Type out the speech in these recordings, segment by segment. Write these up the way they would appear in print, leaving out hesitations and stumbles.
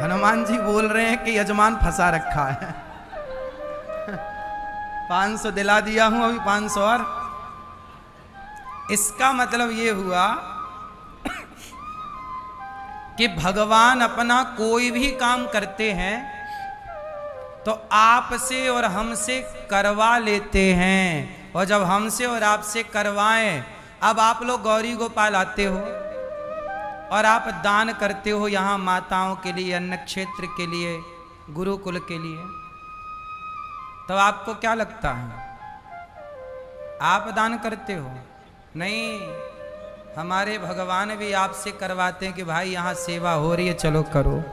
हनुमान जी बोल रहे हैं कि यजमान फंसा रखा है। 500 दिला दिया हूं, अभी 500 और। इसका मतलब ये हुआ कि भगवान अपना कोई भी काम करते हैं तो आपसे और हमसे करवा लेते हैं, और जब हमसे और आपसे करवाएं, अब आप लोग गौरी गोपाल आते हो और आप दान करते हो यहाँ माताओं के लिए, अन्न क्षेत्र के लिए, गुरुकुल के लिए, तो आपको क्या लगता है? आप दान करते हो? नहीं, हमारे भगवान भी आपसे करवाते हैं कि भाई यहाँ सेवा हो रही है, चलो करो।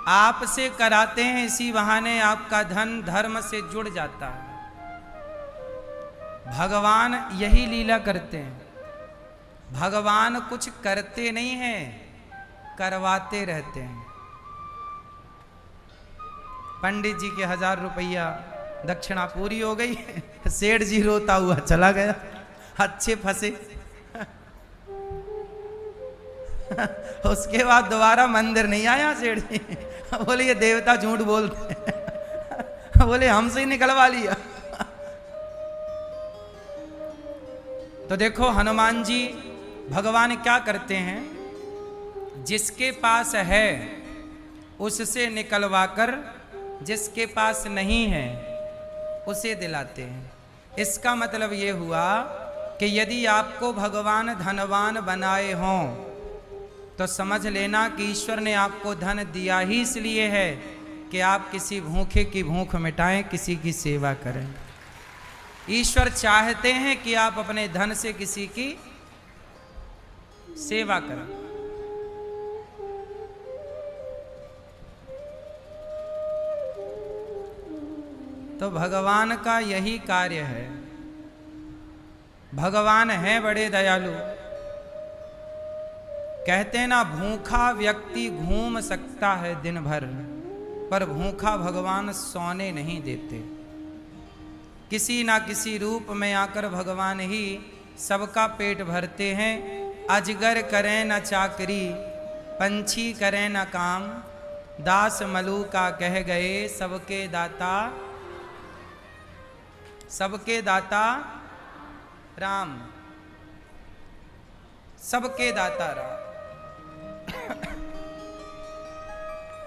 आपसे कराते हैं, इसी बहाने आपका धन धर्म से जुड़ जाता है। भगवान यही लीला करते हैं। भगवान कुछ करते नहीं हैं, करवाते रहते हैं। पंडित जी के 1000 रुपया दक्षिणा पूरी हो गई, सेठ जी रोता हुआ चला गया, अच्छे फंसे। उसके बाद दोबारा मंदिर नहीं आया सेठ जी। बोले ये देवता झूठ बोलते। बोले हमसे ही निकलवा लिया। तो देखो हनुमान जी, भगवान क्या करते हैं, जिसके पास है उससे निकलवाकर जिसके पास नहीं है उसे दिलाते हैं। इसका मतलब ये हुआ कि यदि आपको भगवान धनवान बनाए हों तो समझ लेना कि ईश्वर ने आपको धन दिया ही इसलिए है कि आप किसी भूखे की भूख मिटाएं, किसी की सेवा करें। ईश्वर चाहते हैं कि आप अपने धन से किसी की सेवा करें। तो भगवान का यही कार्य है। भगवान है बड़े दयालु। कहते हैं ना, भूखा व्यक्ति घूम सकता है दिन भर, पर भूखा भगवान सोने नहीं देते। किसी ना किसी रूप में आकर भगवान ही सबका पेट भरते हैं। अजगर करें न चाकरी, पंछी करें न काम, दास मलूका कह गए सबके दाता, सबके दाता राम, सबके दाता राम।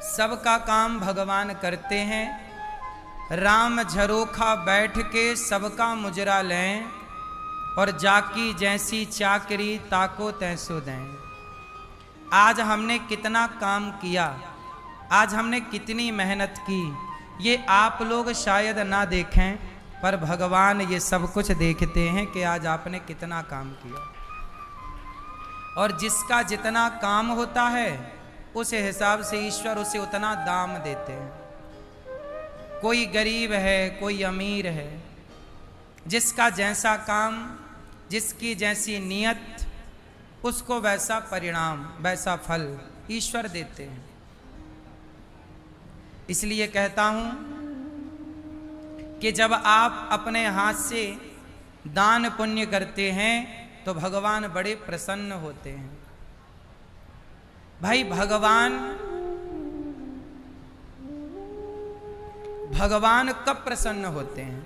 सबका काम भगवान करते हैं। राम झरोखा बैठ के सबका मुजरा लें, और जाकी जैसी चाकरी ताको तैसो दें। आज हमने कितना काम किया, आज हमने कितनी मेहनत की, ये आप लोग शायद ना देखें, पर भगवान ये सब कुछ देखते हैं कि आज आपने कितना काम किया। और जिसका जितना काम होता है उस हिसाब से ईश्वर उसे उतना दाम देते हैं। कोई गरीब है, कोई अमीर है, जिसका जैसा काम, जिसकी जैसी नियत, उसको वैसा परिणाम, वैसा फल ईश्वर देते हैं। इसलिए कहता हूं कि जब आप अपने हाथ से दान पुण्य करते हैं तो भगवान बड़े प्रसन्न होते हैं। भाई भगवान कब प्रसन्न होते हैं?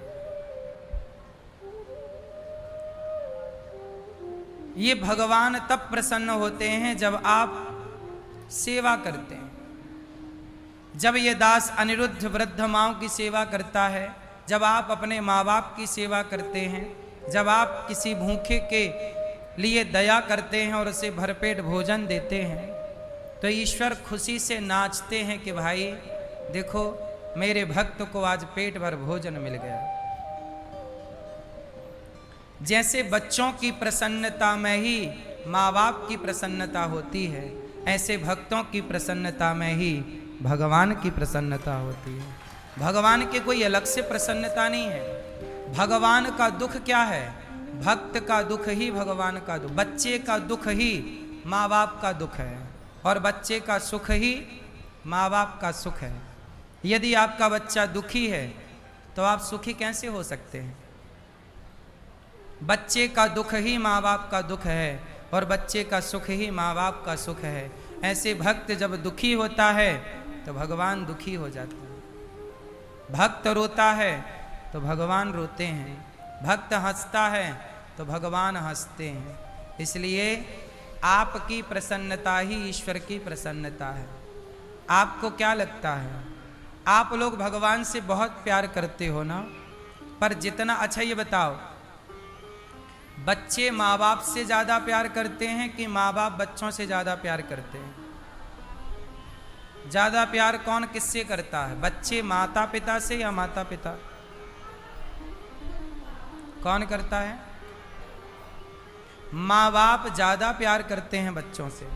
ये भगवान तब प्रसन्न होते हैं जब आप सेवा करते हैं। जब ये दास अनिरुद्ध वृद्ध माओं की सेवा करता है, जब आप अपने माँ बाप की सेवा करते हैं, जब आप किसी भूखे के लिए दया करते हैं और उसे भरपेट भोजन देते हैं, तो ईश्वर खुशी से नाचते हैं कि भाई देखो मेरे भक्त को आज पेट भर भोजन मिल गया। जैसे बच्चों की प्रसन्नता में ही माँ बाप की प्रसन्नता होती है, ऐसे भक्तों की प्रसन्नता में ही भगवान की प्रसन्नता होती है। भगवान की कोई अलग से प्रसन्नता नहीं है। भगवान का दुख क्या है? भक्त का दुख ही भगवान का दुख। बच्चे का दुख ही माँ बाप का दुख है, और बच्चे का सुख ही माँ बाप का सुख है। यदि आपका बच्चा दुखी है तो आप सुखी कैसे हो सकते हैं? बच्चे का दुख ही माँ बाप का दुख है, और बच्चे का सुख ही माँ बाप का सुख है। ऐसे भक्त जब दुखी होता है तो भगवान दुखी हो जाते हैं। भक्त रोता है तो भगवान रोते हैं, भक्त हंसता है तो भगवान हंसते हैं। इसलिए आपकी प्रसन्नता ही ईश्वर की प्रसन्नता है। आपको क्या लगता है, आप लोग भगवान से बहुत प्यार करते हो ना, पर जितना, अच्छा ये बताओ, बच्चे माँ बाप से ज़्यादा प्यार करते हैं कि माँ बाप बच्चों से ज़्यादा प्यार करते हैं? ज़्यादा प्यार कौन किससे करता है? बच्चे माता पिता से या माता पिता? कौन करता है? माँ बाप ज़्यादा प्यार करते हैं बच्चों से।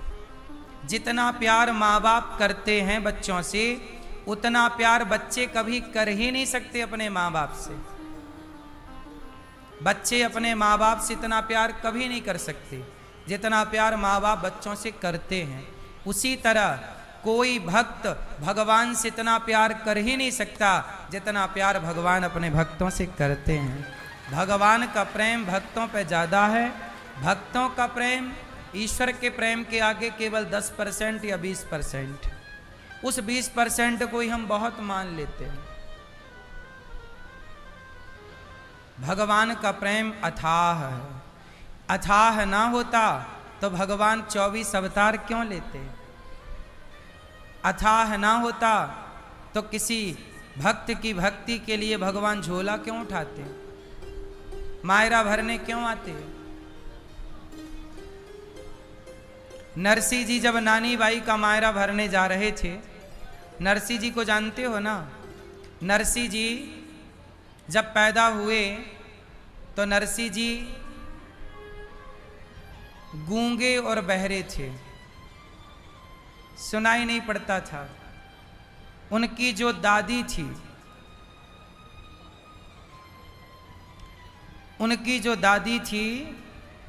जितना प्यार माँ बाप करते हैं बच्चों से, उतना प्यार बच्चे कभी कर ही नहीं सकते अपने माँ बाप से। बच्चे अपने माँ बाप से इतना प्यार कभी नहीं कर सकते जितना प्यार माँ बाप बच्चों से करते हैं। उसी तरह कोई भक्त भगवान से इतना प्यार कर ही नहीं सकता जितना प्यार भगवान अपने भक्तों से करते हैं। भगवान का प्रेम भक्तों पे ज़्यादा है। भक्तों का प्रेम ईश्वर के प्रेम के आगे केवल 10% या 20%। उस 20% को ही हम बहुत मान लेते हैं। भगवान का प्रेम अथाह है। अथाह ना होता तो भगवान 24 अवतार क्यों लेते? अथाह ना होता तो किसी भक्त की भक्ति के लिए भगवान झोला क्यों उठाते, मायरा भरने क्यों आते? नरसिंह जी जब नानी बाई का मायरा भरने जा रहे थे, नरसिंह जी को जानते हो ना? नरसिंह जी जब पैदा हुए तो नरसिंह जी गूंगे और बहरे थे, सुनाई नहीं पड़ता था। उनकी जो दादी थी,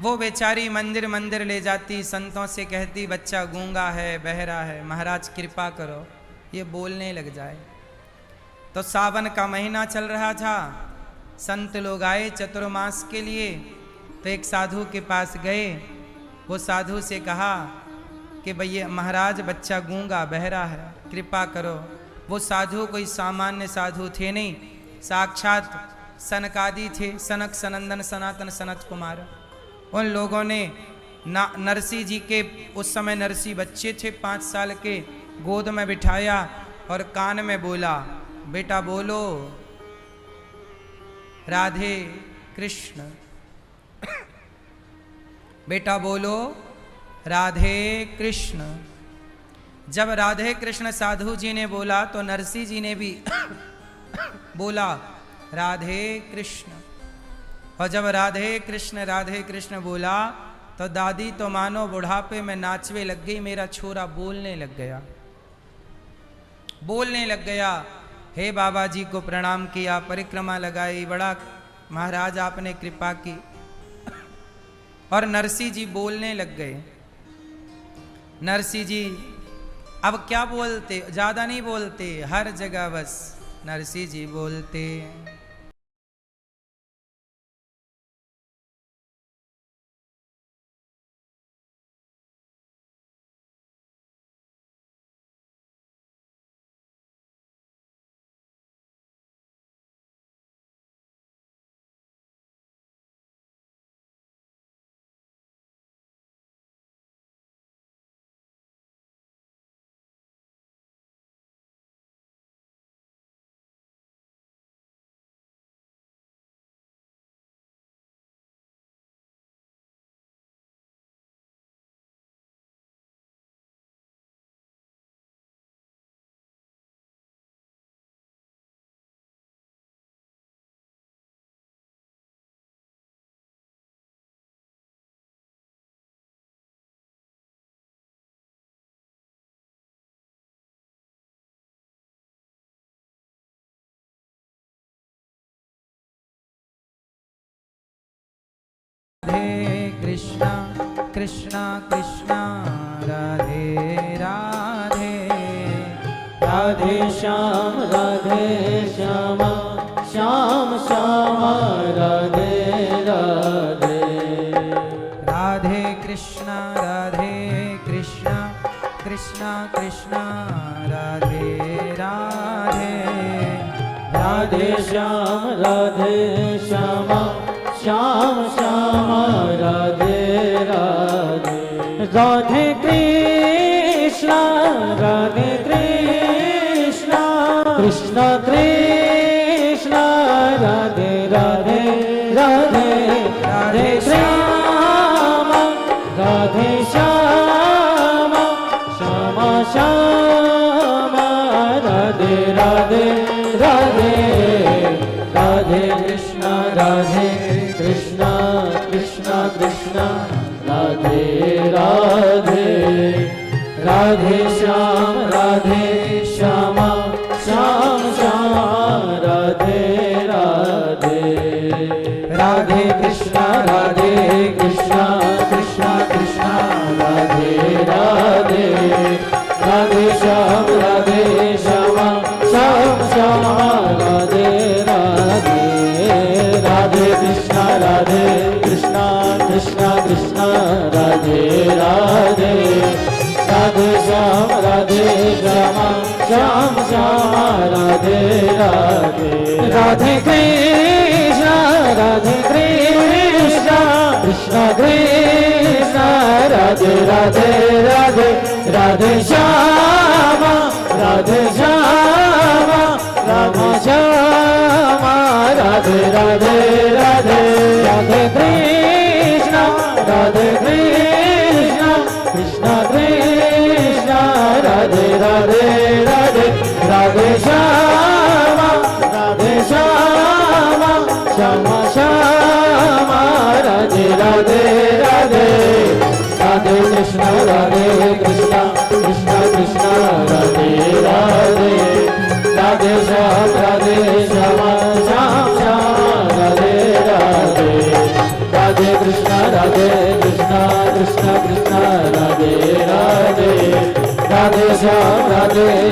वो बेचारी मंदिर मंदिर ले जाती, संतों से कहती बच्चा गूंगा है, बहरा है, महाराज कृपा करो ये बोलने लग जाए। तो सावन का महीना चल रहा था, संत लोग आए चतुर्मास के लिए। तो एक साधु के पास गए, वो साधु से कहा कि भैया महाराज बच्चा गूंगा बहरा है, कृपा करो। वो साधु कोई सामान्य साधु थे नहीं, साक्षात सनकादि थे, सनक सनंदन सनातन सनत कुमार। उन लोगों ने नरसिंह जी के, उस समय नरसिंह बच्चे थे 5 साल के, गोद में बिठाया और कान में बोला, बेटा बोलो राधे कृष्ण, बेटा बोलो राधे कृष्ण। जब राधे कृष्ण साधु जी ने बोला तो नरसिंह जी ने भी बोला राधे कृष्ण। और जब राधे कृष्ण बोला तो दादी तो मानो बुढ़ापे में नाचवे लग गई, मेरा छोरा बोलने लग गया। हे बाबा जी को प्रणाम किया, परिक्रमा लगाई, बड़ा महाराज आपने कृपा की। और नरसिंह जी बोलने लग गए। नरसिंह जी अब क्या बोलते, ज्यादा नहीं बोलते, हर जगह बस नरसिंह जी बोलते। राधे कृष्णा कृष्णा कृष्णा राधे राधे, राधे श्याम श्याम श्याम राधे राधे, राधे कृष्ण कृष्णा कृष्णा राधे राधे राधे श्याम श्याम श्याम राधे राधे राधे कृष्णा कृष्ण कृष्ण राधे राधे राधे राधे श्याम राधे श्याम श्याम श्याम राधे राधे राधे राधे कृष्ण कृष्ण कृष्ण राधे राधे राधे श्याम श्याम श्याम राधे राधे राधे कृष्ण कृष्ण कृष्ण राधे राधे राधे श्याम श्याम श्याम राधे राधे राधे कृष्ण कृष्ण कृष्ण राधे राधे राधे श्याम श्याम राधे राधे राधे कृष्ण कृष्ण कृष्ण राधे राधे राधे राधे श्याम राम श्याम राधे राधे राधे राधे कृष्ण कृष्ण कृष्ण राधे राधे राधे राधे श्याम श्याम राधे राधे राधे राधे कृष्ण कृष्ण कृष्ण राधे राधे राधे श्याम श्याम राधे राधे राधे कृष्ण कृष्ण कृष्ण राधे राधे राधे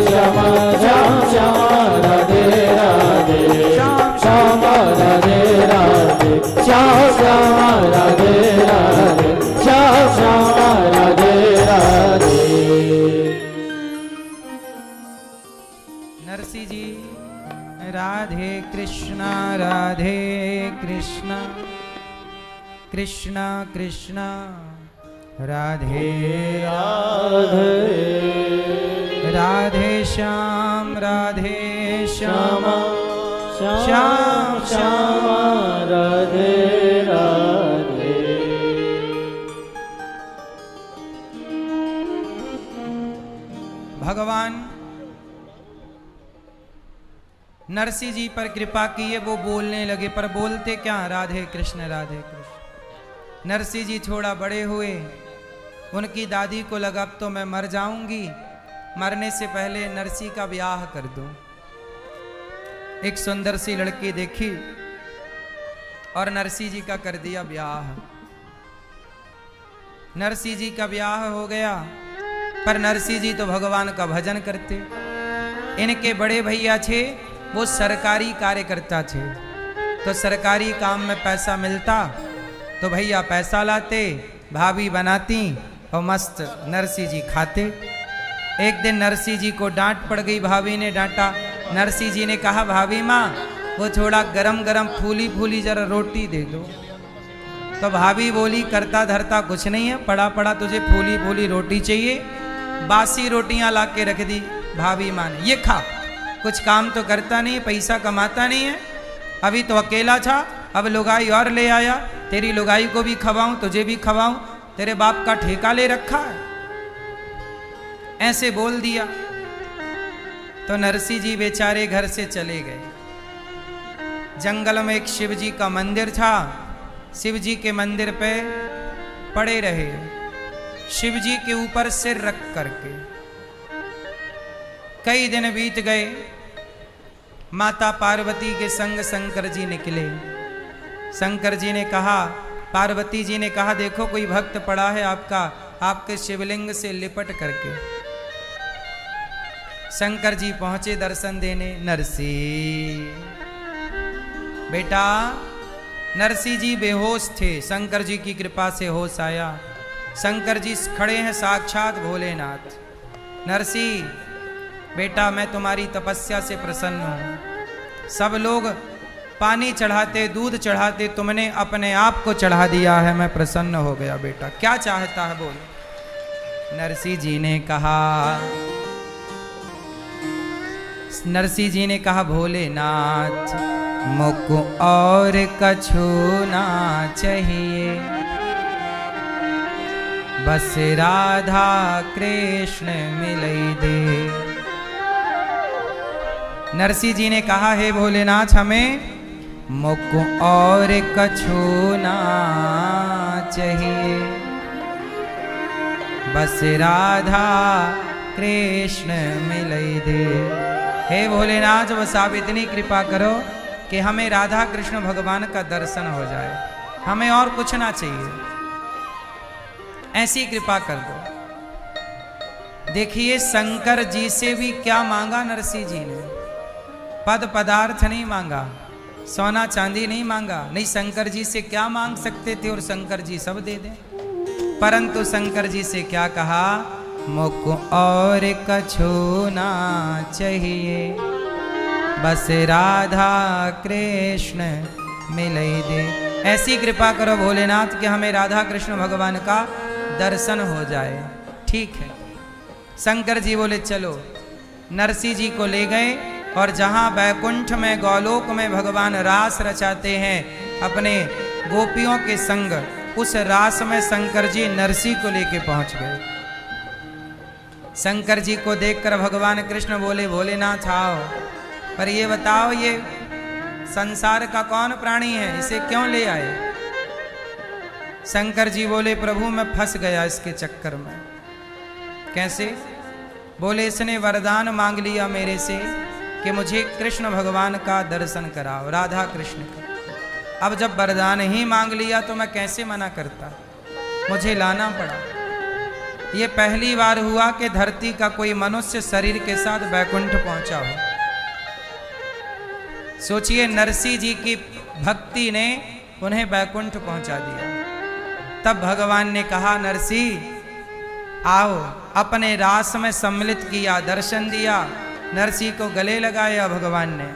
श्याम श्याम राधे राधे श्याम राधे राधे श्याम राधे राधे श्याम राधे राधे। नरसिंह जी राधे कृष्णा कृष्णा कृष्णा राधे राधे राधे श्याम श्याम श्याम राधे राधे भगवान नरसिंह जी पर कृपा की है, वो बोलने लगे, पर बोलते क्या? राधे कृष्ण राधे कृष्ण। नरसिंह जी थोड़ा बड़े हुए, उनकी दादी को लगा अब तो मैं मर जाऊंगी, मरने से पहले नरसिंह का ब्याह कर दूं। एक सुंदर सी लड़की देखी और नरसिंह जी का कर दिया ब्याह। नरसिंह जी का ब्याह हो गया, पर नरसिंह जी तो भगवान का भजन करते। इनके बड़े भैया थे, वो सरकारी कार्यकर्ता थे, तो सरकारी काम में पैसा मिलता तो भैया पैसा लाते, भाभी बनाती और मस्त नरसिंह जी खाते। एक दिन नरसिंह जी को डांट पड़ गई, भाभी ने डांटा। नरसिंह जी ने कहा, भाभी माँ वो थोड़ा गरम गरम फूली फूली जरा रोटी दे दो। तो भाभी बोली, करता धरता कुछ नहीं है, पड़ा पड़ा तुझे फूली फूली रोटी चाहिए। बासी रोटियां ला के रख दी भाभी माँ ने, ये खा, कुछ काम तो करता नहीं, पैसा कमाता नहीं है, अभी तो अकेला था, अब लुगाई और ले आया, तेरी लुगाई को भी खवाऊं, तुझे भी खवाऊं, तेरे बाप का ठेका ले रखा है। ऐसे बोल दिया तो नरसिंह जी बेचारे घर से चले गए। जंगल में एक शिव जी का मंदिर था, शिव जी के मंदिर पे पड़े रहे, शिव जी के ऊपर सिर रख करके। कई दिन बीत गए, माता पार्वती के संग शंकर जी निकले। शंकर जी ने कहा, पार्वती जी ने कहा, देखो कोई भक्त पड़ा है आपका, आपके शिवलिंग से लिपट करके। शंकर जी पहुंचे दर्शन देने। नरसिंह बेटा, नरसिंह जी बेहोश थे, शंकर जी की कृपा से होश आया। शंकर जी खड़े हैं साक्षात भोलेनाथ। नरसी बेटा मैं तुम्हारी तपस्या से प्रसन्न हूँ। सब लोग पानी चढ़ाते, दूध चढ़ाते, तुमने अपने आप को चढ़ा दिया है, मैं प्रसन्न हो गया बेटा। क्या चाहता है बोल। नरसी जी ने कहा, नरसी जी ने कहा भोलेनाथ मुझको और कछु ना चाहिए, बस राधा कृष्ण मिलई दे। नरसी जी ने कहा हे भोलेनाथ हमें मुझको और कछु ना चाहिए, बस राधा कृष्ण मिलई दे। हे भोलेनाथ बस आप इतनी कृपा करो कि हमें राधा कृष्ण भगवान का दर्शन हो जाए, हमें और कुछ ना चाहिए, ऐसी कृपा कर दो। देखिए शंकर जी से भी क्या मांगा नरसिंह जी ने, पद पदार्थ नहीं मांगा, सोना चांदी नहीं मांगा। नहीं, शंकर जी से क्या मांग सकते थे और शंकर जी सब दे दें, परंतु शंकर जी से क्या कहा, मुझको और कछु ना चाहिए, बस राधा कृष्ण मिलई दे। ऐसी कृपा करो भोलेनाथ कि हमें राधा कृष्ण भगवान का दर्शन हो जाए। ठीक है, शंकर जी बोले चलो। नरसिंह जी को ले गए और जहाँ बैकुंठ में गौलोक में भगवान रास रचाते हैं अपने गोपियों के संग, उस रास में शंकर जी नरसिंह को लेके पहुंच गए। शंकर जी को देखकर भगवान कृष्ण बोले भोलेनाथ आओ, पर ये बताओ ये संसार का कौन प्राणी है, इसे क्यों ले आए। शंकर जी बोले प्रभु मैं फंस गया इसके चक्कर में। कैसे? बोले इसने वरदान मांग लिया मेरे से कि मुझे कृष्ण भगवान का दर्शन कराओ, राधा कृष्ण का। अब जब वरदान ही मांग लिया तो मैं कैसे मना करता, मुझे लाना पड़ा। ये पहली बार हुआ कि धरती का कोई मनुष्य शरीर के साथ बैकुंठ पहुंचा हो। सोचिए नरसिंह जी की भक्ति ने उन्हें बैकुंठ पहुंचा दिया। तब भगवान ने कहा नरसिंह आओ, अपने रास में सम्मिलित किया, दर्शन दिया। नरसिंह को गले लगाया भगवान ने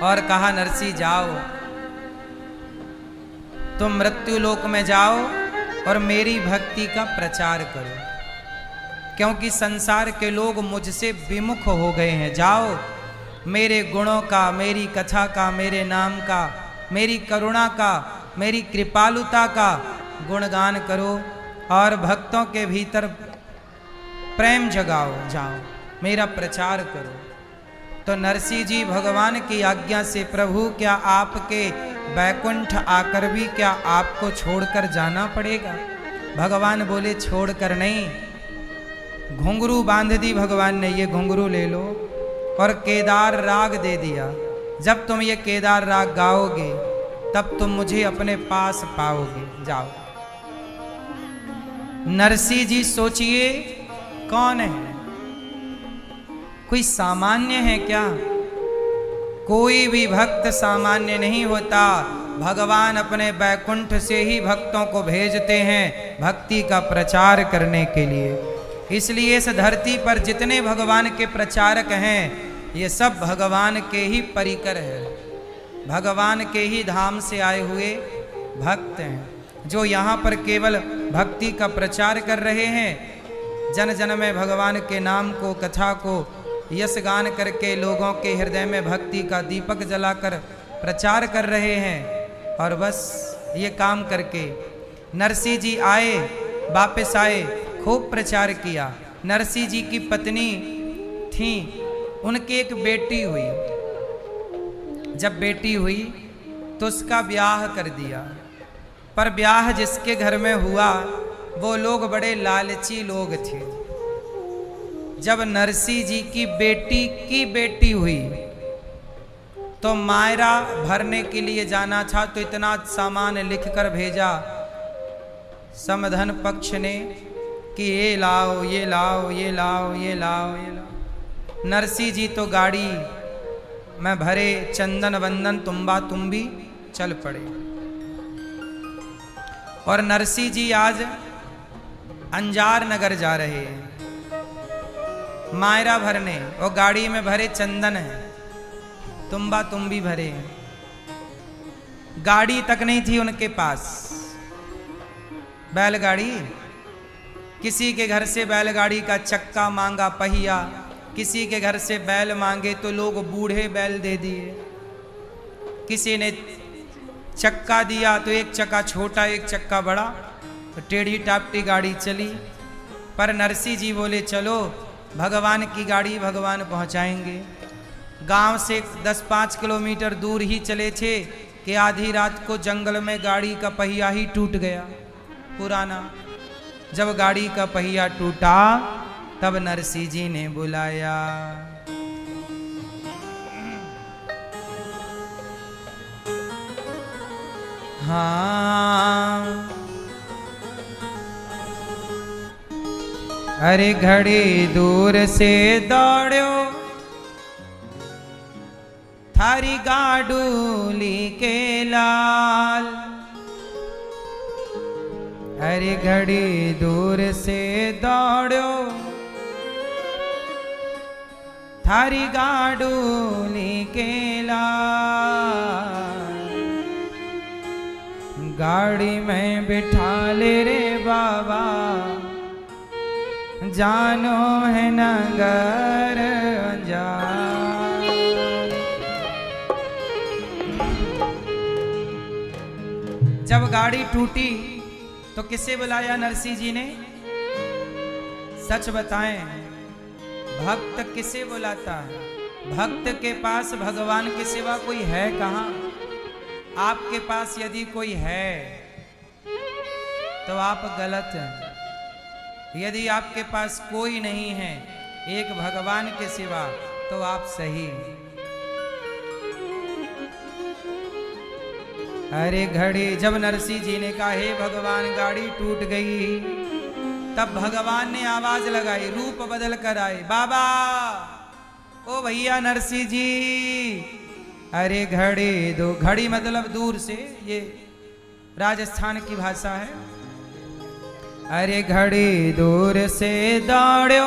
और कहा नरसिंह जाओ, तुम मृत्यु लोक में जाओ और मेरी भक्ति का प्रचार करो, क्योंकि संसार के लोग मुझसे विमुख हो गए हैं। जाओ मेरे गुणों का, मेरी कथा का, मेरे नाम का, मेरी करुणा का, मेरी कृपालुता का गुणगान करो और भक्तों के भीतर प्रेम जगाओ। जाओ मेरा प्रचार करो। तो नरसिंह जी भगवान की आज्ञा से प्रभु क्या आपके बैकुंठ आकर भी क्या आपको छोड़कर जाना पड़ेगा? भगवान बोले छोड़कर नहीं, घुंघरू बांध दी भगवान ने, ये घुंघरू ले लो और केदार राग दे दिया। जब तुम ये केदार राग गाओगे तब तुम मुझे अपने पास पाओगे। जाओ। नरसिंह जी सोचिए कौन है, कोई सामान्य है क्या? कोई भी भक्त सामान्य नहीं होता। भगवान अपने बैकुंठ से ही भक्तों को भेजते हैं भक्ति का प्रचार करने के लिए। इसलिए इस धरती पर जितने भगवान के प्रचारक हैं ये सब भगवान के ही परिकर हैं, भगवान के ही धाम से आए हुए भक्त हैं, जो यहाँ पर केवल भक्ति का प्रचार कर रहे हैं। जन जन में भगवान के नाम को, कथा को यश गान करके लोगों के हृदय में भक्ति का दीपक जलाकर प्रचार कर रहे हैं। और बस ये काम करके नरसिंह जी आए, वापस आए, खूब प्रचार किया। नरसिंह जी की पत्नी थी, उनकी एक बेटी हुई। जब बेटी हुई तो उसका ब्याह कर दिया, पर ब्याह जिसके घर में हुआ वो लोग बड़े लालची लोग थे। जब नरसिंह जी की बेटी हुई तो मायरा भरने के लिए जाना था, तो इतना सामान लिख कर भेजा समधन पक्ष ने कि ये लाओ, ये लाओ, ये लाओ, ये लाओ, ये लाओ। नरसिंह जी तो गाड़ी में भरे चंदन वंदन तुम्बा तुम्बी चल पड़े। और नरसिंह जी आज अंजार नगर जा रहे हैं। मायरा भरने, और गाड़ी में भरे चंदन है, तुम्बा तुम भी भरे। गाड़ी तक नहीं थी उनके पास, बैलगाड़ी। किसी के घर से बैलगाड़ी का चक्का मांगा, पहिया, किसी के घर से बैल मांगे तो लोग बूढ़े बैल दे दिए। किसी ने चक्का दिया तो एक चक्का छोटा एक चक्का बड़ा, तो टेढ़ी टापटी गाड़ी चली। पर नरसिंह जी बोले चलो भगवान की गाड़ी भगवान पहुंचाएंगे। गांव से 10-5 किलोमीटर दूर ही चले थे कि आधी रात को जंगल में गाड़ी का पहिया ही टूट गया पुराना। जब गाड़ी का पहिया टूटा तब नरसिंह जी ने बुलाया। हाँ, अरे घड़ी दूर से दौड़ो थारी गाडूली के लाल। अरे घड़ी दूर से दौड़ो थारी गाडूली के लाल। गाड़ी में बिठा ले रे बाबा, जानो है नगर अंजान। जब गाड़ी टूटी तो किसे बुलाया नरसिंह जी ने? सच बताएं, भक्त किसे बुलाता है? भक्त के पास भगवान के सिवा कोई है कहाँ? आपके पास यदि कोई है तो आप गलत हैं। यदि आपके पास कोई नहीं है एक भगवान के सिवा तो आप सही। अरे घड़ी, जब नरसिंह जी ने कहा हे भगवान गाड़ी टूट गई, तब भगवान ने आवाज लगाई, रूप बदल कर आए। बाबा, ओ भैया नरसिंह जी, अरे घड़ी दो। घड़ी मतलब दूर से, ये राजस्थान की भाषा है। अरे घड़ी दूर से दौड़ो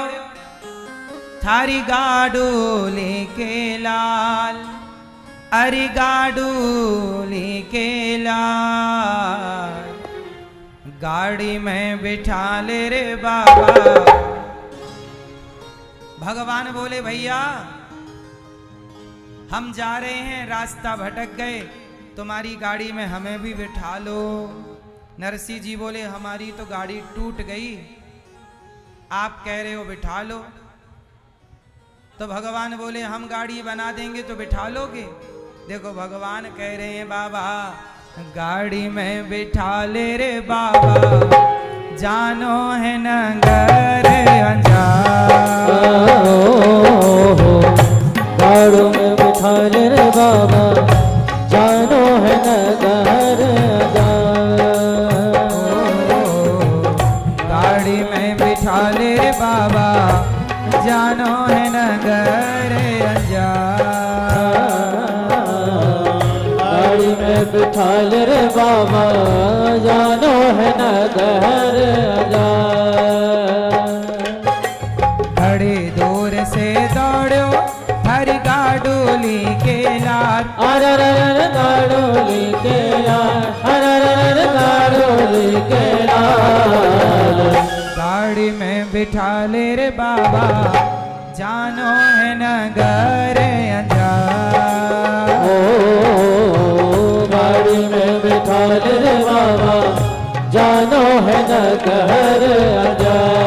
थारी गाडूली के लाल। अरे गाडूली के लाल, गाड़ी में बिठा ले रे बाबा। भगवान बोले भैया हम जा रहे हैं, रास्ता भटक गए, तुम्हारी गाड़ी में हमें भी बिठा लो। नरसिंह जी बोले हमारी तो गाड़ी टूट गई, आप कह रहे हो बिठा लो। तो भगवान बोले हम गाड़ी बना देंगे तो बिठा लोगे? देखो भगवान कह रहे हैं बाबा गाड़ी में बिठा ले रे बाबा, जानो है नगर अंजान। गाड़ों में बिठा ले रे बाबा, जानो है नगर अंजान। गाड़ी में बिठा ले रे बाबा, जानो है नगर अंजान। गाड़ी में बिठा ले रे बाबा, जानो है नगर अंजान। घड़ी दूर से दौड़ो हर गाडूली के लाल। अरर गाडूली के लाल, अरर गाडूली के लाल। गाड़ी में बिठा ले रे बाबा, जानो है नगर अंजान। ओ गाड़ी में बिठा ले रे बाबा, जानो है नगर अंजान।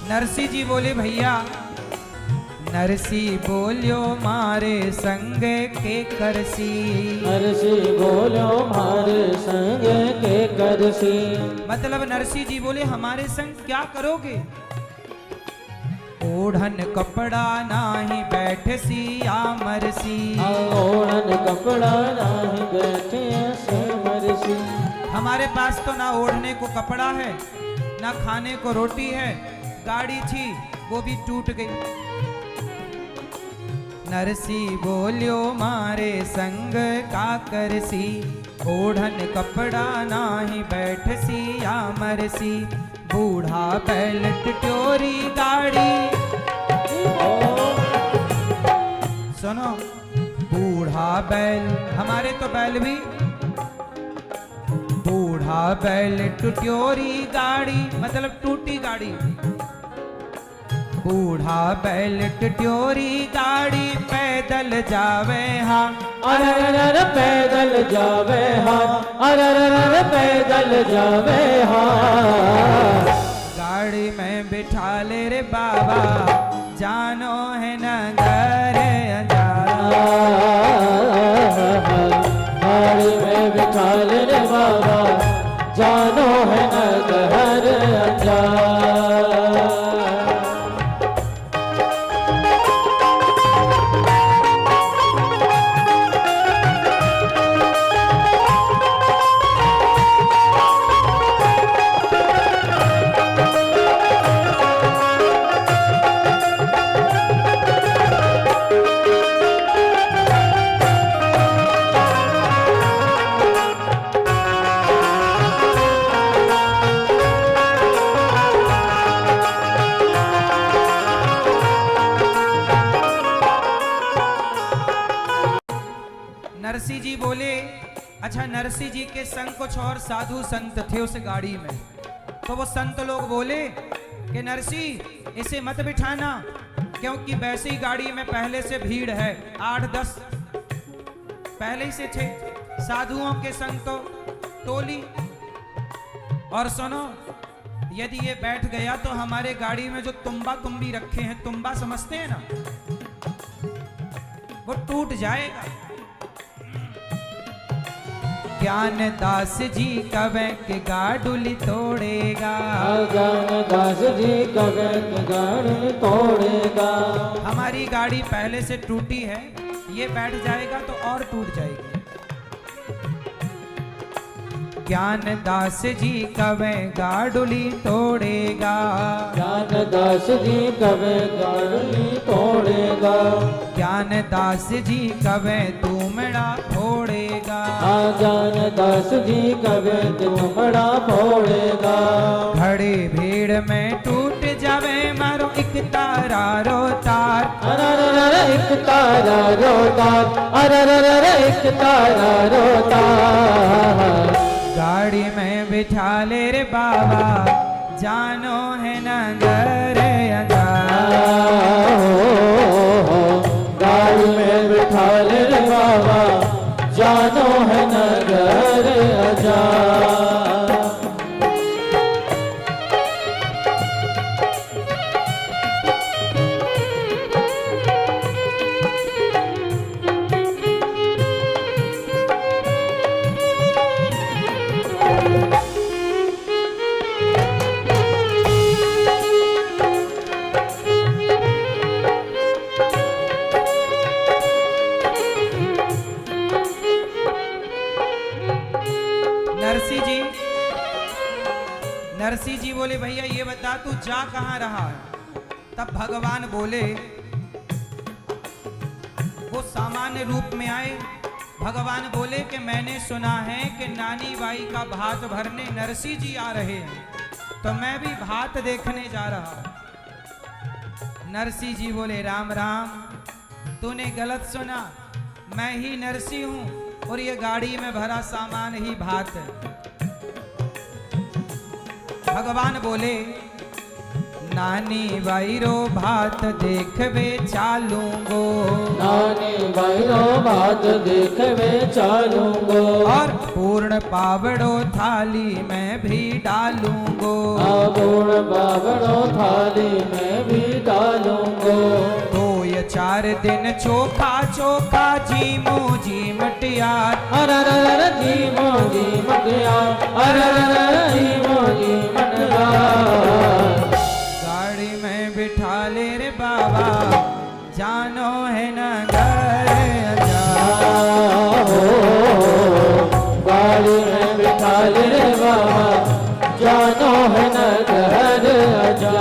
नरसिंह जी बोले भैया नरसी बोलियो मारे संग के करसी। नरसी बोलो मारे संग के करसी। मतलब नरसी जी बोले हमारे संग क्या करोगे? ओढ़न कपड़ा नाही बैठसी या मरसी। ओढ़न कपड़ा नाही बैठे से मरसी। हमारे पास तो ना ओढ़ने को कपड़ा है ना खाने को रोटी है, गाड़ी थी वो भी टूट गई। नरसी बोलियो मारे संग का करसी। ओढ़न कपड़ा नाही बैठसी या मरसी। बूढ़ा बैल टिटोरी गाड़ी। सुनो, बूढ़ा बैल, हमारे तो बैल भी। बूढ़ा बैल टिटोरी गाड़ी मतलब टूटी गाड़ी। बूढ़ा बैल टिटोरी गाड़ी पैदल जावे हाँ। अरर पैदल जावे हाँ। अरर पैदल जावे हाँ। गाड़ी में बिठा ले रे बाबा, जानो है नगर अंजारा। गाड़ी में बिठा ले रे बाबा, जानो है नगर अंजारा। नरसी जी बोले, अच्छा नरसी जी के संग कुछ और साधु संत थे उस गाड़ी में। तो वो संत लोग बोले कि नरसी इसे मत बिठाना, क्योंकि वैसी गाड़ी में पहले से भीड़ है, 8-10 पहले ही से थे साधुओं के संग तो टोली। और सुनो, यदि ये बैठ गया तो हमारे गाड़ी में जो तुम्बा तुम्बी रखे हैं, तुम्बा समझते हैं ना, वो टूट जाएगा। ज्ञान दास जी कवे के गाडुली तोड़ेगा। ज्ञान दास जी कवे के गाड़ी तोड़ेगा। हमारी गाड़ी पहले से टूटी है, ये बैठ जाएगा तो और टूट जाएगी। ज्ञान दास जी कवे गाडुली तोड़ेगा। ज्ञान दास जी कवे गाड़ी तोड़ेगा। ज्ञान दास जी कवे तुमड़ा फोड़ेगा। ज्ञान दास जी कवे तुमड़ा फोड़ेगा। घड़ी भीड़ में टूट जावे मारो एक तारा रो तार। अरर एक तारा रो तार। अरर एक तारा रो तार। गाड़ी में बिठा ले रे बाबा, जानो है नगर अंजारा। गाड़ी में बिठा ले रे बाबा, जानो है नगर अंजारा। नरसी जी बोले, भैया ये बता तू जा कहाँ रहा है? तब भगवान बोले, वो सामान्य रूप में आए। भगवान बोले कि मैंने सुना है कि नानी बाई का भात भरने नरसी जी आ रहे हैं, तो मैं भी भात देखने जा रहा हूं। नरसी जी बोले, राम राम, तूने गलत सुना, मैं ही नरसी हूं और ये गाड़ी में भरा सामान ही भात है। भगवान बोले, नानी बाई रो भात देखवे चालूंगो। नानी बाई रो भात देखवे चालूंगो। और पूर्ण पावड़ो थाली में भी डालूंगो। पूर्ण पावड़ो थाली में भी डालूंगो। तो 4 दिन चोखा चोखा झीमू झीमटियार। अरर झीमो झीमटियार, अरर झीमो झीमटियार। गाड़ी में बिठा ले रे बाबा जानो है नगर हो, गाड़ी में बिठा ले रे बाबा जानो है नगर आजा।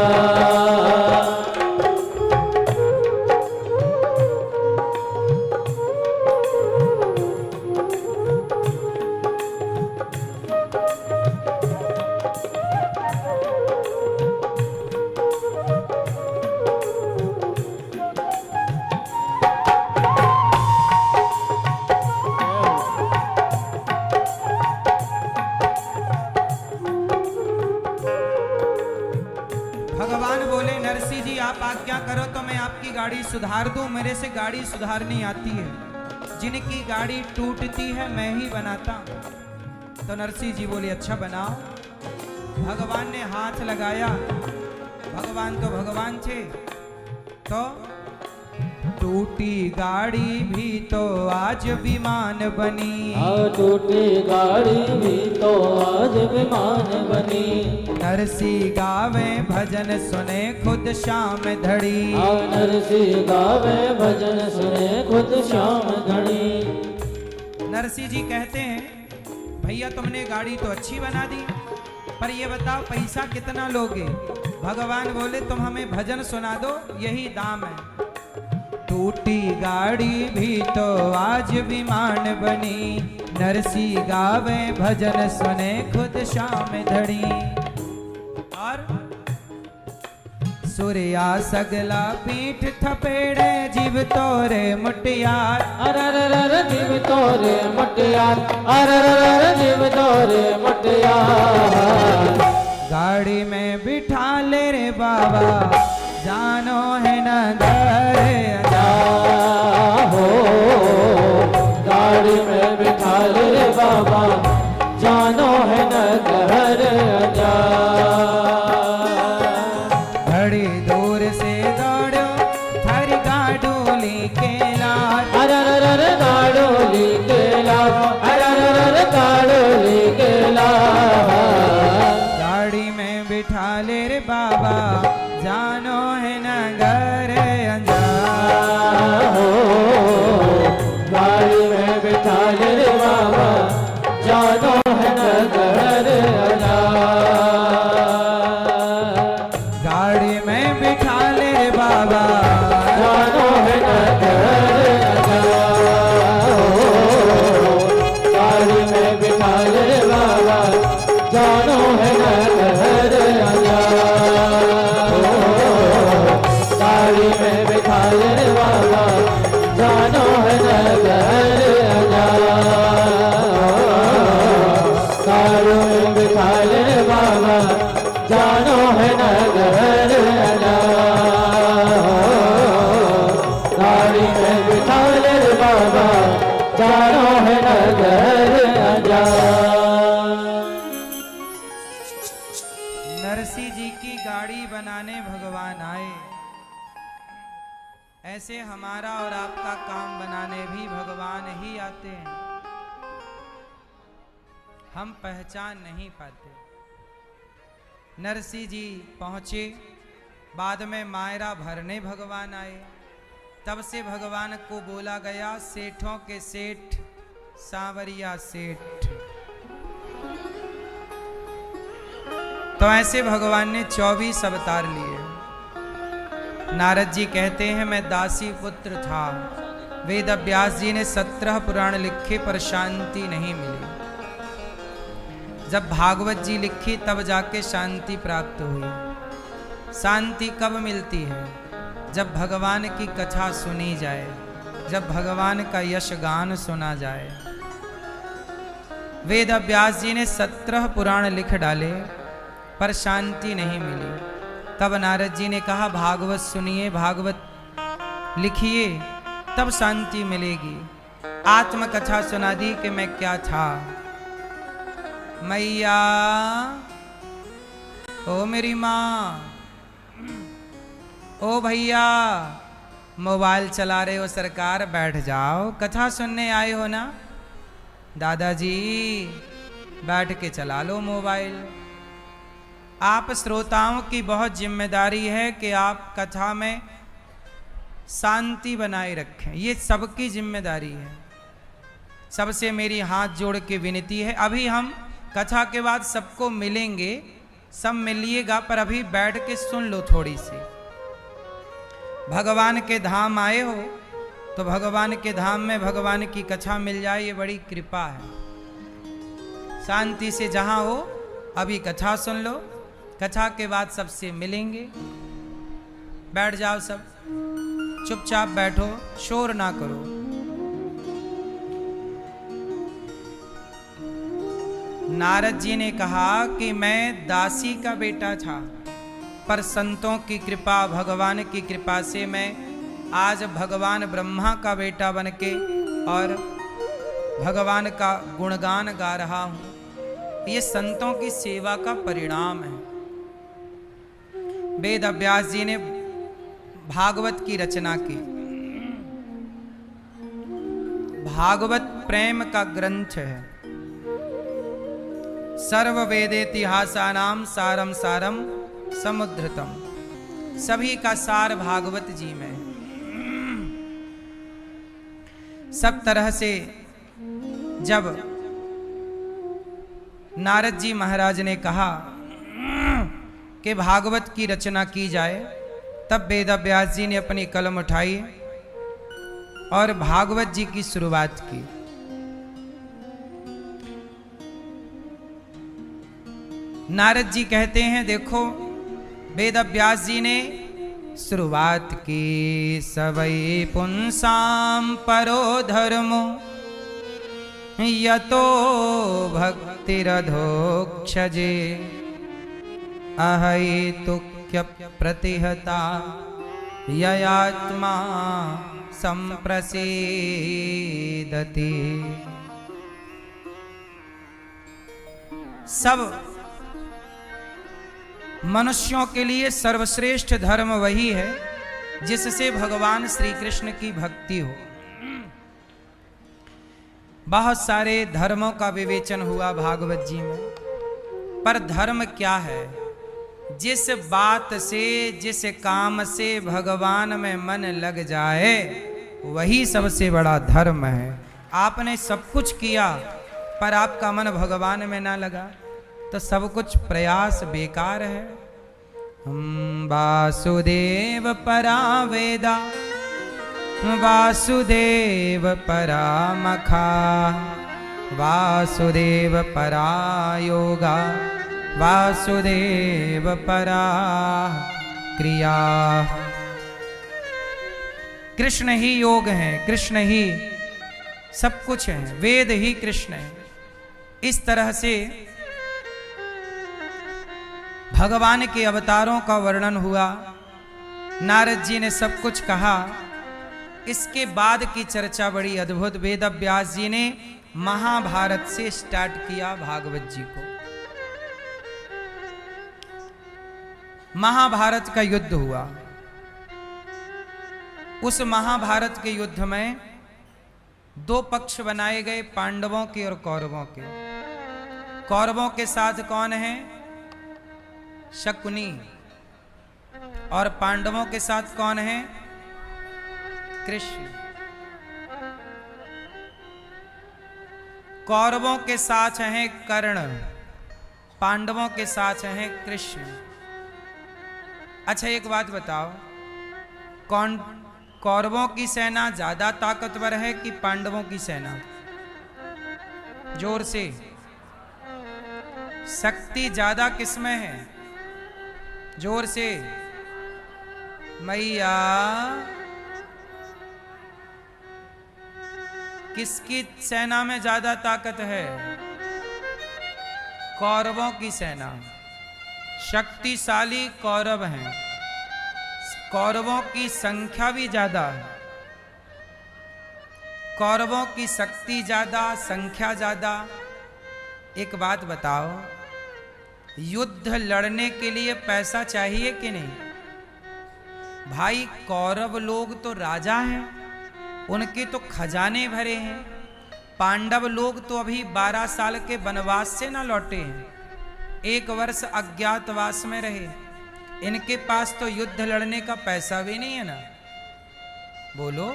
भगवान बोले नरसिंह जी आप आज्ञा करो तो मैं आपकी गाड़ी सुधार दूं। मेरे से गाड़ी सुधारनी आती है, जिनकी गाड़ी टूटती है मैं ही बनाता। तो नरसिंह जी बोले अच्छा बनाओ। भगवान ने हाथ लगाया, भगवान तो भगवान थे, तो टूटी गाड़ी भी तो आज विमान बनी। टूटी गाड़ी भी तो आज विमान बनी। नरसिंह गावे भजन सुने खुद शाम धड़ी। नरसिंह गावे भजन सुने खुद शाम धड़ी। नरसिंह जी कहते हैं भैया तुमने गाड़ी तो अच्छी बना दी, पर ये बताओ पैसा कितना लोगे। भगवान बोले तुम हमें भजन सुना दो, यही दाम है। टूटी गाड़ी भी तो आज विमान बनी। नरसिंह गावे भजन सुने खुद शाम धड़ी। और सूर्या सगला पीठ थपेड़े जीव तोरे मुटियार। अरर जीव तोरे मुटियार, अरर जीव तोरे मुटियार। गाड़ी में बिठा ले रे बाबा जानो है नगर आजा। हो, गाड़ी में बिठा ले रे बाबा जानो है नगर आजा। घड़ी दूर से दौड़ो थारी गाडोली के लाल। अरर गाडोली के लाल, अरर गाडोली के लाल। गाड़ी में बिठा ले रे बाबा जानो है नगर अंजा। हो, गाड़ी में बिठा ले रे बाबा जानो है नगर आजा। गाड़ी में बिठा ले रे बाबा जानो है नगर आजा। गाड़ी में बिठा ले रे बाबा जानो है नगर आजा। गाड़ी में बिठा ले रे बाबा जानो है नगर आजा। गाड़ी में बिठा ले रे बाबा जानो है नगर आजा। गाड़ी में बिठा ले रे बाबा जानो है नगर आजा। नरसिंह जी की गाड़ी बनाने भगवान आए, ऐसे हमारा और आपका काम बनाने भी भगवान ही आते हैं। हम पहचान नहीं पाते। नरसिंह जी पहुंचे, बाद में मायरा भरने भगवान आए। तब से भगवान को बोला गया सेठों के सेठ सांवरिया सेठ। तो ऐसे भगवान ने 24 अवतार लिए। नारद जी कहते हैं मैं दासी पुत्र था, वेद व्यास जी ने 17 पुराण लिखे पर शांति नहीं मिली। जब भागवत जी लिखी तब जाके शांति प्राप्त हुई। शांति कब मिलती है? जब भगवान की कथा सुनी जाए, जब भगवान का यश गान सुना जाए। वेद व्यास जी ने 17 पुराण लिख डाले पर शांति नहीं मिली। तब नारद जी ने कहा भागवत सुनिए, भागवत लिखिए, तब शांति मिलेगी। आत्मकथा सुना दी कि मैं क्या था। मैया ओ मेरी माँ, ओ भैया मोबाइल चला रहे हो सरकार, बैठ जाओ, कथा सुनने आए हो ना दादाजी, बैठ के चला लो मोबाइल। आप श्रोताओं की बहुत जिम्मेदारी है कि आप कथा में शांति बनाए रखें, ये सबकी जिम्मेदारी है। सबसे मेरी हाथ जोड़ के विनती है, अभी हम कथा के बाद सबको मिलेंगे, सब मिलिएगा, पर अभी बैठ के सुन लो थोड़ी सी। भगवान के धाम आए हो तो भगवान के धाम में भगवान की कथा मिल जाए, ये बड़ी कृपा है। शांति से जहां हो अभी कथा सुन लो, कथा के बाद सबसे मिलेंगे। बैठ जाओ सब, चुपचाप बैठो, शोर ना करो। नारद जी ने कहा कि मैं दासी का बेटा था, पर संतों की कृपा, भगवान की कृपा से मैं आज भगवान ब्रह्मा का बेटा बनके और भगवान का गुणगान गा रहा हूँ। ये संतों की सेवा का परिणाम है। वेद व्यास जी ने भागवत की रचना की। भागवत प्रेम का ग्रंथ है। सर्व वेदेतिहासानाम सारम सारम समुद्रतम, सभी का सार भागवत जी में है। सब तरह से जब नारद जी महाराज ने कहा कि भागवत की रचना की जाए, तब वेद व्यास जी ने अपनी कलम उठाई और भागवत जी की शुरुआत की। नारद जी कहते हैं, देखो वेद व्यास जी ने शुरुआत की। सवै पुंसाम परो धर्मो यतो भक्तिरधोक्षजे अहैतुक्य प्रतिहता ययात्मा संप्रसीदति। सब मनुष्यों के लिए सर्वश्रेष्ठ धर्म वही है जिससे भगवान श्री कृष्ण की भक्ति हो। बहुत सारे धर्मों का विवेचन हुआ भागवत जी में, पर धर्म क्या है? जिस बात से, जिस काम से भगवान में मन लग जाए वही सबसे बड़ा धर्म है। आपने सब कुछ किया पर आपका मन भगवान में ना लगा तो सब कुछ प्रयास बेकार है। वासुदेव परा वेदा वासुदेव परा मखा वासुदेव परा योगा वासुदेव परा क्रिया। कृष्ण ही योग है, कृष्ण ही सब कुछ है, वेद ही कृष्ण है। इस तरह से भगवान के अवतारों का वर्णन हुआ। नारद जी ने सब कुछ कहा। इसके बाद की चर्चा बड़ी अद्भुत। वेद व्यास जी ने महाभारत से स्टार्ट किया भागवत जी को। महाभारत का युद्ध हुआ। उस महाभारत के युद्ध में दो पक्ष बनाए गए, पांडवों के और कौरवों के। कौरवों के साथ कौन है? शकुनी। और पांडवों के साथ कौन है? कृष्ण। कौरवों के साथ हैं कर्ण, पांडवों के साथ हैं कृष्ण। अच्छा एक बात बताओ, कौन कौरवों की सेना ज्यादा ताकतवर है कि पांडवों की सेना? जोर से। शक्ति ज्यादा किसमें है? जोर से मैया। किसकी सेना में ज्यादा ताकत है? कौरवों की सेना। शक्तिशाली कौरव हैं। कौरवों की संख्या भी ज्यादा है। कौरवों की शक्ति ज्यादा, संख्या ज्यादा। एक बात बताओ, युद्ध लड़ने के लिए पैसा चाहिए कि नहीं? भाई कौरव लोग तो राजा हैं, उनके तो खजाने भरे हैं। पांडव लोग तो अभी 12 साल के वनवास से ना लौटे हैं, 1 वर्ष अज्ञातवास में रहे। इनके पास तो युद्ध लड़ने का पैसा भी नहीं है ना। बोलो,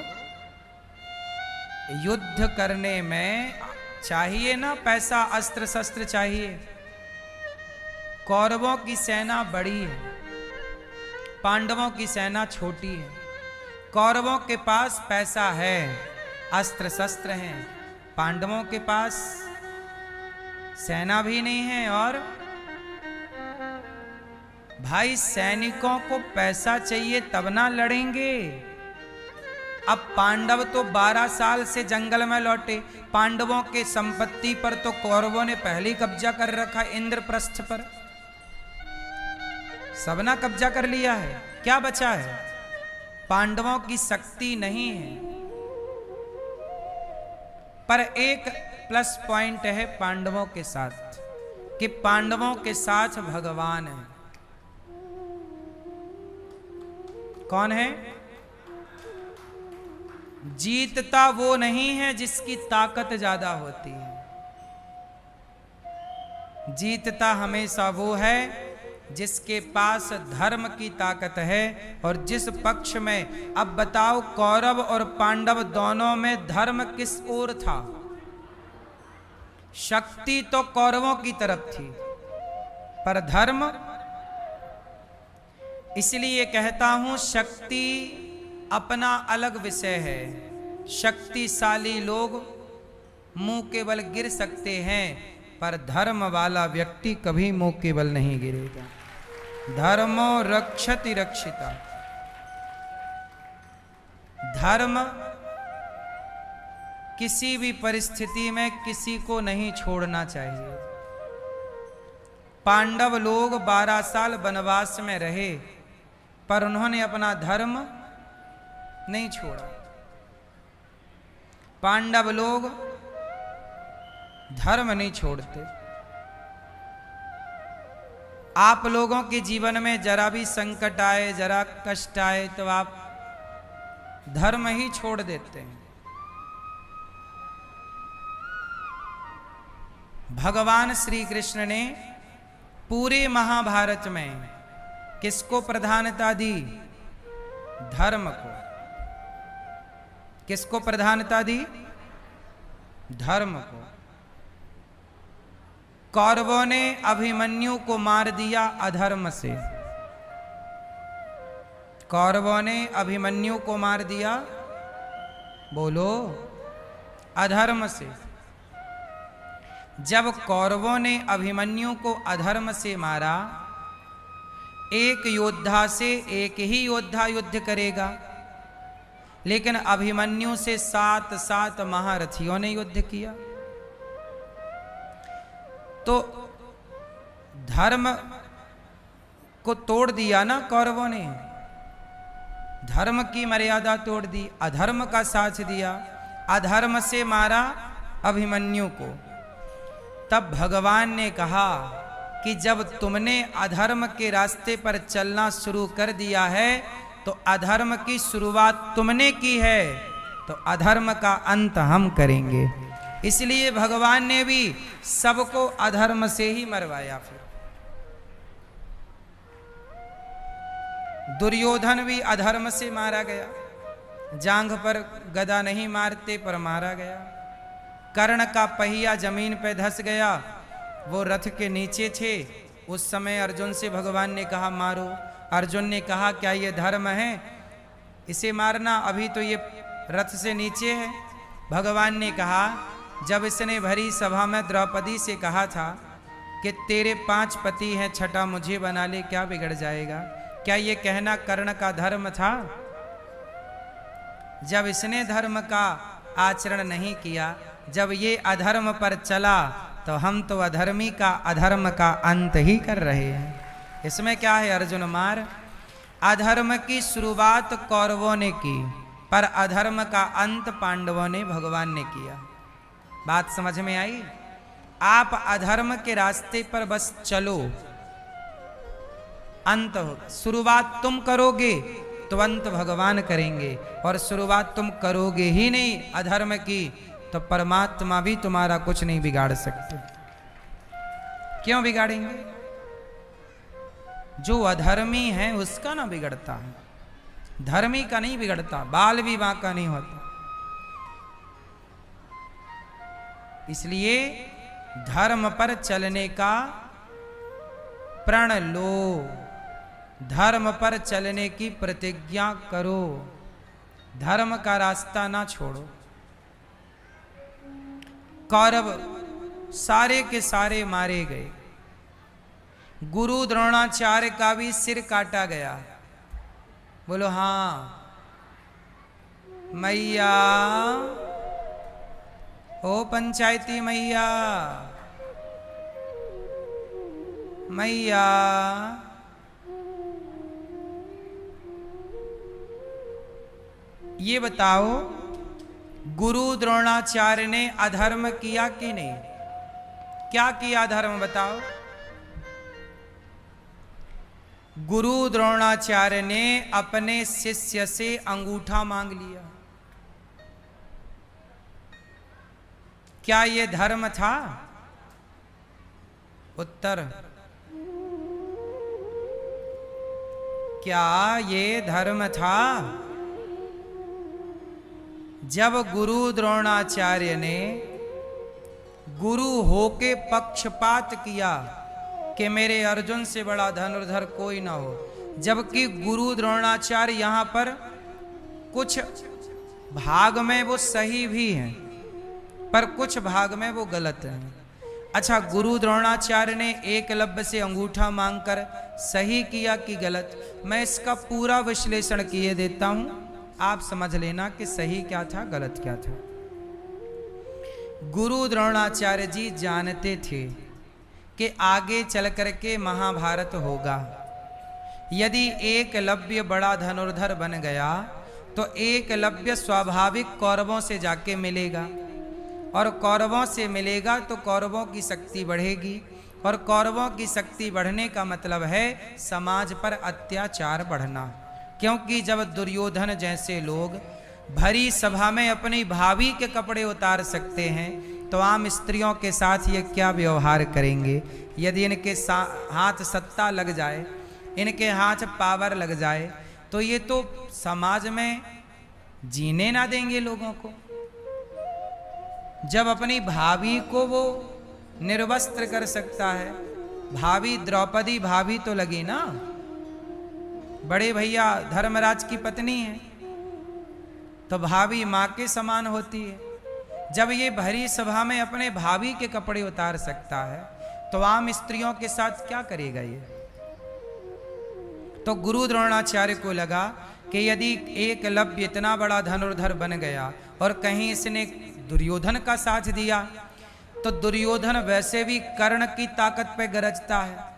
युद्ध करने में चाहिए ना पैसा, अस्त्र शस्त्र चाहिए। कौरवों की सेना बड़ी है, पांडवों की सेना छोटी है। कौरवों के पास पैसा है, अस्त्र शस्त्र हैं, पांडवों के पास सेना भी नहीं है। और भाई सैनिकों को पैसा चाहिए तब ना लड़ेंगे। अब पांडव तो 12 साल से जंगल में लौटे, पांडवों के संपत्ति पर तो कौरवों ने पहले ही कब्जा कर रखा, इंद्रप्रस्थ पर सबना कब्जा कर लिया है। क्या बचा है? पांडवों की शक्ति नहीं है। पर एक प्लस पॉइंट है पांडवों के साथ कि पांडवों के साथ भगवान है। कौन है? जीतता वो नहीं है जिसकी ताकत ज्यादा होती है, जीतता हमेशा वो है जिसके पास धर्म की ताकत है। और जिस पक्ष में, अब बताओ, कौरव और पांडव दोनों में धर्म किस ओर था? शक्ति तो कौरवों की तरफ थी, पर धर्म, इसलिए कहता हूं शक्ति अपना अलग विषय है। शक्तिशाली लोग मुंह के बल गिर सकते हैं, पर धर्म वाला व्यक्ति कभी मुंह के बल नहीं गिरेगा। धर्मो रक्षति रक्षिता। धर्म किसी भी परिस्थिति में किसी को नहीं छोड़ना चाहिए। पांडव लोग 12 साल वनवास में रहे, पर उन्होंने अपना धर्म नहीं छोड़ा। पांडव लोग धर्म नहीं छोड़ते। आप लोगों के जीवन में जरा भी संकट आए, जरा कष्ट आए, तो आप धर्म ही छोड़ देते हैं। भगवान श्री कृष्ण ने पूरे महाभारत में किसको प्रधानता दी? धर्म को। किसको प्रधानता दी? धर्म को। कौरवों ने अभिमन्यु को मार दिया अधर्म से। कौरवों ने अभिमन्यु को मार दिया, बोलो, अधर्म से। जब कौरवों ने अभिमन्यु को अधर्म से मारा, एक योद्धा से एक ही योद्धा युद्ध करेगा, लेकिन अभिमन्यु से 7 महारथियों ने युद्ध किया। तो धर्म को तोड़ दिया ना कौरवों ने, धर्म की मर्यादा तोड़ दी, अधर्म का साथ दिया, अधर्म से मारा अभिमन्यु को। तब भगवान ने कहा कि जब तुमने अधर्म के रास्ते पर चलना शुरू कर दिया है, तो अधर्म की शुरुआत तुमने की है, तो अधर्म का अंत हम करेंगे। इसलिए भगवान ने भी सबको अधर्म से ही मरवाया। फिर दुर्योधन भी अधर्म से मारा गया, जांघ पर गदा नहीं मारते पर मारा गया। कर्ण का पहिया जमीन पे धंस गया, वो रथ के नीचे थे। उस समय अर्जुन से भगवान ने कहा मारो। अर्जुन ने कहा क्या ये धर्म है इसे मारना? अभी तो ये रथ से नीचे है। भगवान ने कहा, जब इसने भरी सभा में द्रौपदी से कहा था कि तेरे 5 पति हैं, छठा मुझे बना ले, क्या बिगड़ जाएगा? क्या ये कहना कर्ण का धर्म था? जब इसने धर्म का आचरण नहीं किया, जब ये अधर्म पर चला, तो हम तो अधर्मी का अधर्म का अंत ही कर रहे हैं। इसमें क्या है अर्जुन मार? अधर्म की शुरुआत कौरवों ने की, पर अधर्म का अंत पांडवों ने, भगवान ने किया। बात समझ में आई? आप अधर्म के रास्ते पर बस चलो, अंत हो। शुरुआत तुम करोगे तुरंत भगवान करेंगे। और शुरुआत तुम करोगे ही नहीं अधर्म की, तो परमात्मा भी तुम्हारा कुछ नहीं बिगाड़ सकते। क्यों बिगाड़ेंगे? जो अधर्मी है उसका ना बिगड़ता है, धर्मी का नहीं बिगड़ता, बाल विवाह का नहीं होता। इसलिए धर्म पर चलने का प्रण लो, धर्म पर चलने की प्रतिज्ञा करो, धर्म का रास्ता ना छोड़ो। कौरव सारे के सारे मारे गए, गुरु द्रोणाचार्य का भी सिर काटा गया। बोलो हाँ मैया, ओ पंचायती मैया, मैया ये बताओ गुरु द्रोणाचार्य ने अधर्म किया कि नहीं? क्या किया अधर्म बताओ? गुरु द्रोणाचार्य ने अपने शिष्य से अंगूठा मांग लिया। क्या ये धर्म था? उत्तर, क्या ये धर्म था? जब गुरु द्रोणाचार्य ने गुरु होके पक्षपात किया कि मेरे अर्जुन से बड़ा धनुर्धर कोई ना हो, जबकि गुरु द्रोणाचार्य यहाँ पर कुछ भाग में वो सही भी हैं पर कुछ भाग में वो गलत हैं। अच्छा, गुरु द्रोणाचार्य ने एकलव्य से अंगूठा मांगकर सही किया कि गलत? मैं इसका पूरा विश्लेषण किए देता हूं, आप समझ लेना कि सही क्या था गलत क्या था। गुरु द्रोणाचार्य जी जानते थे कि आगे चल करके महाभारत होगा। यदि एकलव्य बड़ा धनुर्धर बन गया तो एकलव्य स्वाभाविक कौरवों से जाके मिलेगा, और कौरवों से मिलेगा तो कौरवों की शक्ति बढ़ेगी, और कौरवों की शक्ति बढ़ने का मतलब है समाज पर अत्याचार बढ़ना। क्योंकि जब दुर्योधन जैसे लोग भरी सभा में अपनी भाभी के कपड़े उतार सकते हैं तो आम स्त्रियों के साथ ये क्या व्यवहार करेंगे? यदि इनके हाथ सत्ता लग जाए, इनके हाथ पावर लग जाए, तो ये तो समाज में जीने ना देंगे लोगों को। जब अपनी भाभी को वो निर्वस्त्र कर सकता है, भाभी द्रौपदी भाभी तो लगी ना, बड़े भैया धर्मराज की पत्नी है तो भाभी माँ के समान होती है। जब ये भरी सभा में अपने भाभी के कपड़े उतार सकता है तो आम स्त्रियों के साथ क्या करेगा ये? तो गुरु द्रोणाचार्य को लगा कि यदि एकलव्य इतना बड़ा धनुर्धर बन गया और कहीं इसने दुर्योधन का साथ दिया तो दुर्योधन वैसे भी कर्ण की ताकत पे गरजता है।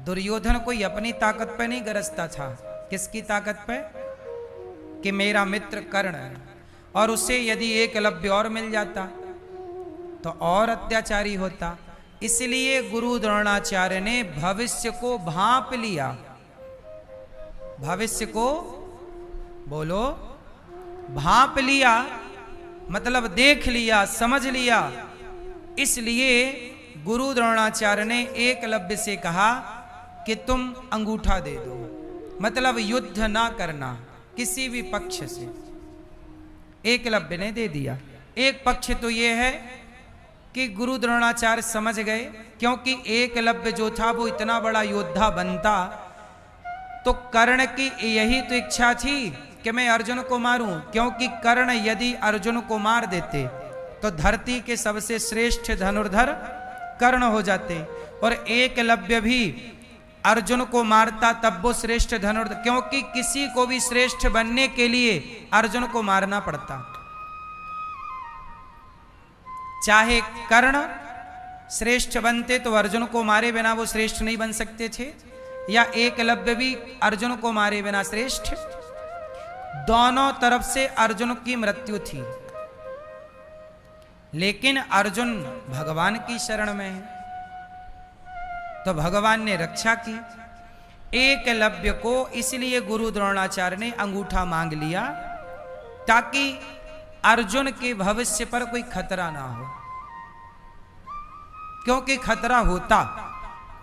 दुर्योधन कोई अपनी ताकत पे नहीं गरजता था, किसकी ताकत पे? कि मेरा मित्र कर्ण है, और उसे यदि एकलव्य और मिल जाता तो और अत्याचारी होता। इसलिए गुरु द्रोणाचार्य ने भविष्य को भांप लिया। भविष्य को बोलो, भांप लिया मतलब देख लिया, समझ लिया। इसलिए गुरु द्रोणाचार्य ने एकलव्य से कहा कि तुम अंगूठा दे दो, मतलब युद्ध ना करना किसी भी पक्ष से। एकलव्य ने दे दिया। एक पक्ष तो ये है कि गुरु द्रोणाचार्य समझ गए, क्योंकि एकलव्य जो था वो इतना बड़ा योद्धा बनता तो कर्ण की यही तो इच्छा थी कि मैं अर्जुन को मारूं, क्योंकि कर्ण यदि अर्जुन को मार देते तो धरती के सबसे श्रेष्ठ धनुर्धर कर्ण हो जाते, और एकलव्य भी अर्जुन को मारता तब वो श्रेष्ठ धनुर्धर, क्योंकि किसी को भी श्रेष्ठ बनने के लिए अर्जुन को मारना पड़ता। चाहे कर्ण श्रेष्ठ बनते तो अर्जुन को मारे बिना वो श्रेष्ठ नहीं बन सकते थे, या एकलव्य भी अर्जुन को मारे बिना श्रेष्ठ। दोनों तरफ से अर्जुन की मृत्यु थी, लेकिन अर्जुन भगवान की शरण में है तो भगवान ने रक्षा की। एकलव्य को इसलिए गुरु द्रोणाचार्य ने अंगूठा मांग लिया ताकि अर्जुन के भविष्य पर कोई खतरा ना हो, क्योंकि खतरा होता,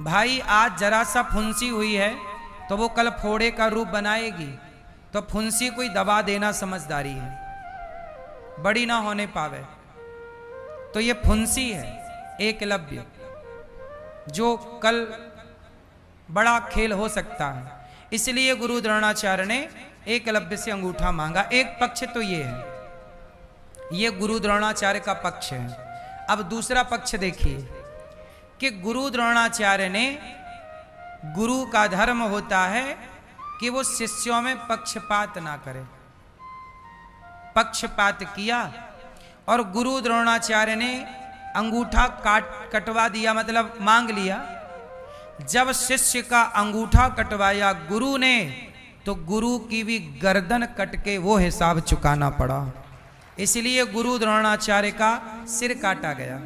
भाई आज जरा सा फुंसी हुई है तो वो कल फोड़े का रूप बनाएगी, तो फुंसी कोई दबा देना समझदारी है, बड़ी ना होने पावे। तो ये फुंसी है एकलव्य, जो कल बड़ा खेल हो सकता है, इसलिए गुरु द्रोणाचार्य ने एकलव्य से अंगूठा मांगा। एक पक्ष तो ये है, ये गुरु द्रोणाचार्य का पक्ष है। अब दूसरा पक्ष देखिए कि गुरु द्रोणाचार्य ने, गुरु का धर्म होता है कि वो शिष्यों में पक्षपात ना करे, पक्षपात किया और गुरु द्रोणाचार्य ने अंगूठा कटवा दिया, मतलब मांग लिया। जब शिष्य का अंगूठा कटवाया गुरु ने, तो गुरु की भी गर्दन कट के वो हिसाब चुकाना पड़ा, इसलिए गुरु द्रोणाचार्य का सिर काटा गया।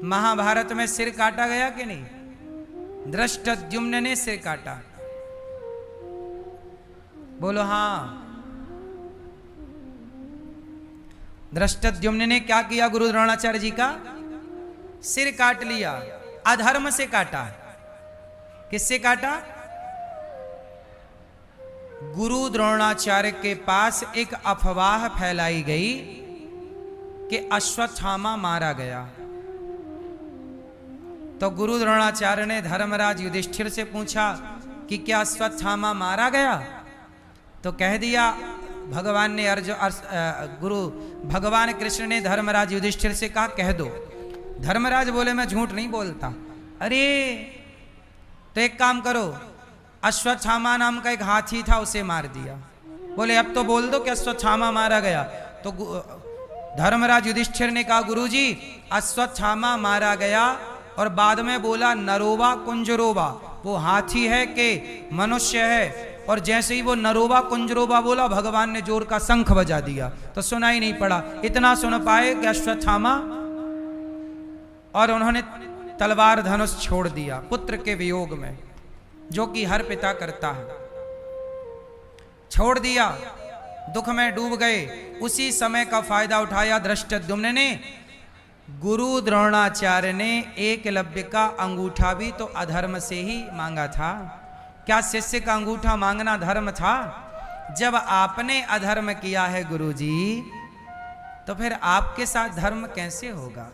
महाभारत में सिर काटा गया कि नहीं? धृष्टद्युम्न ने सिर काटा, बोलो हाँ। धृष्टद्युम्न ने क्या किया? गुरु द्रोणाचार्य जी का सिर काट लिया, अधर्म से काटा। किससे काटा? गुरु द्रोणाचार्य के पास एक अफवाह फैलाई गई कि अश्वत्थामा मारा गया। तो गुरु द्रोणाचार्य ने धर्मराज युधिष्ठिर से पूछा कि क्या अश्वत्थामा मारा गया? तो कह दिया भगवान ने, भगवान कृष्ण ने धर्मराज युधिष्ठिर से कहा कह दो। धर्मराज बोले मैं झूठ नहीं बोलता। अरे तो एक काम करो, अश्वत्थामा नाम का एक हाथी था, उसे मार दिया। बोले अब तो बोल दो कि अश्वत्थामा मारा गया। तो धर्मराज युधिष्ठिर ने कहा गुरुजी अश्वत्थामा मारा गया, और बाद में बोला नरोवा कुंजरोवा, वो हाथी है कि मनुष्य है। और जैसे ही वो नरोवा कुंजरोवा बोला, भगवान ने जोर का शंख बजा दिया, तो सुना ही नहीं पड़ा। इतना सुन पाए कि अश्वत्थामा, और उन्होंने तलवार धनुष छोड़ दिया पुत्र के वियोग में, जो कि हर पिता करता है। छोड़ दिया, दुख में डूब गए। उसी समय का फायदा उठाया धृष्टद्युम्न ने। गुरु द्रोणाचार्य ने एकलव्य का अंगूठा भी तो अधर्म से ही मांगा था। क्या शिष्य का अंगूठा मांगना धर्म था? जब आपने अधर्म किया है गुरुजी, तो फिर आपके साथ धर्म कैसे होगा?